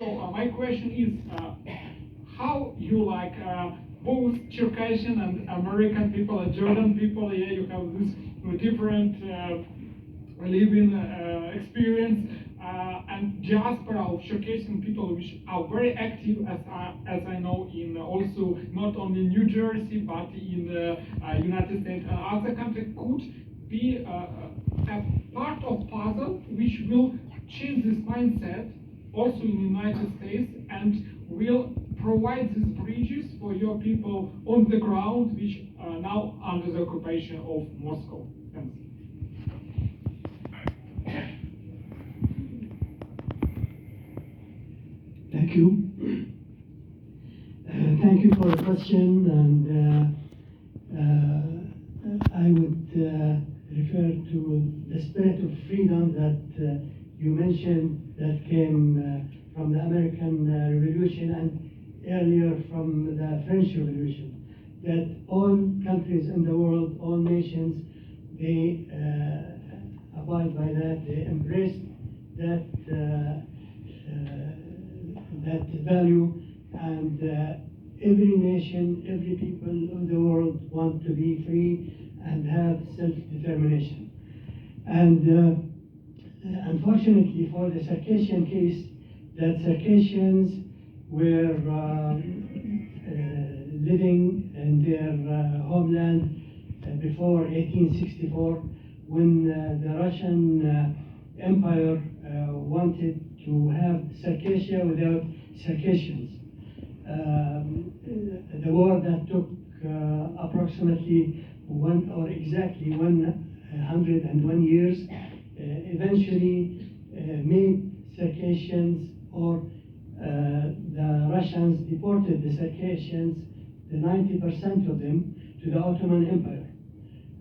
My question is, how you like both Circassian and American people, Jordan people, yeah, you have this different living experience, and diaspora of Circassian people, which are very active, as I know, in also not only New Jersey, but in the United States and other countries, could be a part of puzzle which will change this mindset also in the United States and will provide these bridges for your people on the ground, which are now under the occupation of Moscow. Thanks. Thank you. Thank you for the question, and I would refer to the spirit of freedom that you mentioned that came from the American Revolution and earlier from the French Revolution, that all countries in the world, all nations, they abide by that, they embrace that that value, and every nation, every people in the world want to be free and have self-determination. And unfortunately for the Circassian case, that Circassians were living in their homeland before 1864, when the Russian Empire wanted to have Circassia without Circassians. The war that took approximately exactly 101 years eventually made Circassians, or the Russians deported the Circassians, the 90% of them, to the Ottoman Empire.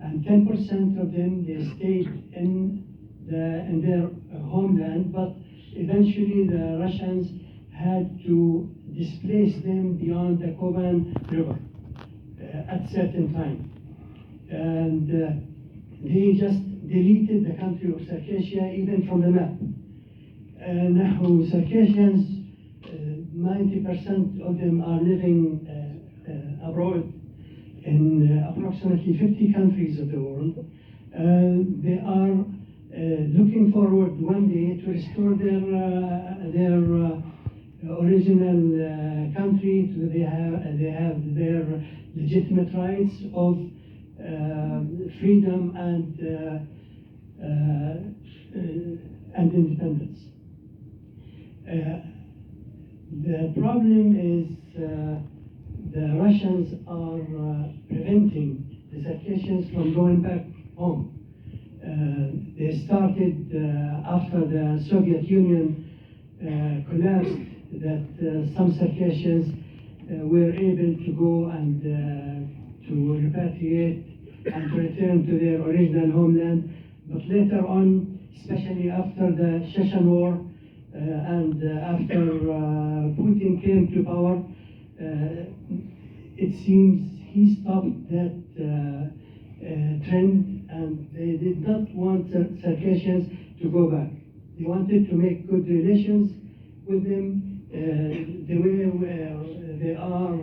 And 10% of them, they stayed in their homeland, but eventually the Russians had to displace them beyond the Kuban River at certain time. And they just deleted the country of Circassia even from the map. Now Circassians, 90% of them are living abroad in approximately 50 countries of the world. They are looking forward one day to restore their original country. They have their legitimate rights of freedom and independence. The problem is the Russians are preventing the Circassians from going back home. They started after the Soviet Union collapsed, that some Circassians were able to go and to repatriate and to return to their original homeland. But later on, especially after the Chechen War and after Putin came to power, it seems he stopped that trend, and they did not want Circassians to go back. They wanted to make good relations with them, the way they are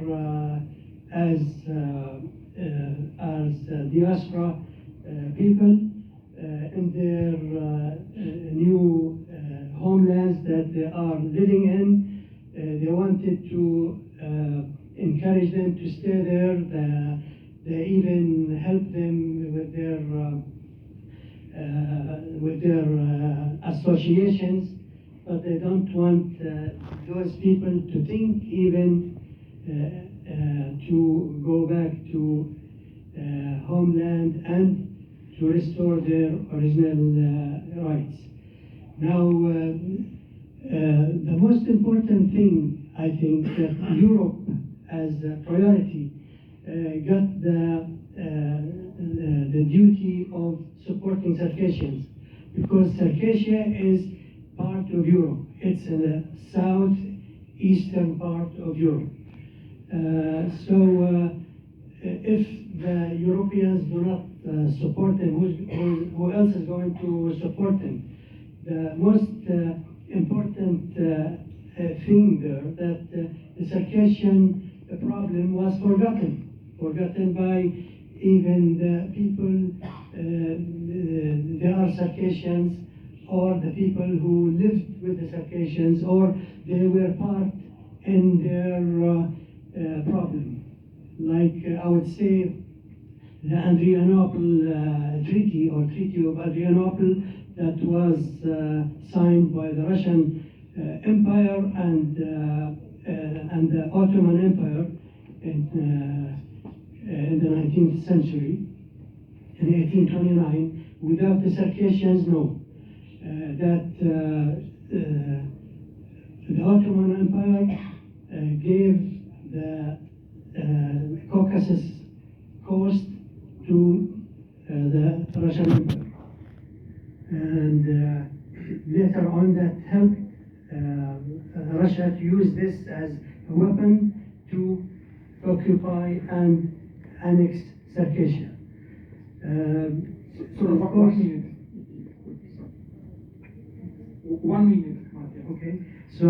as diaspora people in their new homelands that they are living in. They wanted to encourage them to stay there. They even helped them with their associations, but they don't want those people to think even to go back to homeland and to restore their original rights. Now, the most important thing, I think, that Europe as a priority got the duty of supporting Circassians, because Circassia is part of Europe. It's in the southeastern part of Europe. So if the Europeans do not support them, who else is going to support them? The most important thing there, that the Circassian problem was forgotten by even the people, there are Circassians, or the people who lived with the Circassians, or they were part in their problem. Like I would say, the Adrianople Treaty, or Treaty of Adrianople, that was signed by the Russian Empire and the Ottoman Empire in the 19th century, in 1829. Without the Circassians, no. That the Ottoman Empire gave the Caucasus coast to the Russian Empire. And later on that helped Russia to use this as a weapon to occupy and annex Circassia. So of course, 1 minute, Martin. okay. So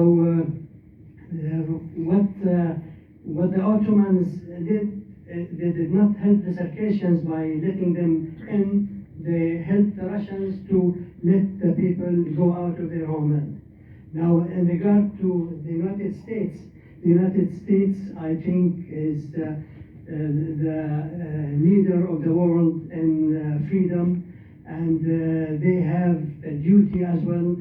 what the Ottomans did, they did not help the Circassians by letting them in. They helped the Russians to let the people go out of their homeland. Now, in regard to the United States, I think, is the leader of the world in freedom, and they have a duty as well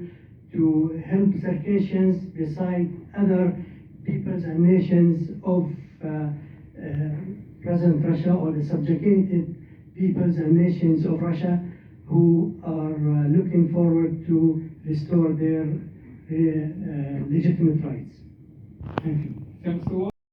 to help Circassians beside other peoples and nations of present Russia, or the subjugated peoples and nations of Russia, who are looking forward to restore their legitimate rights. Thank you. Thanks a lot.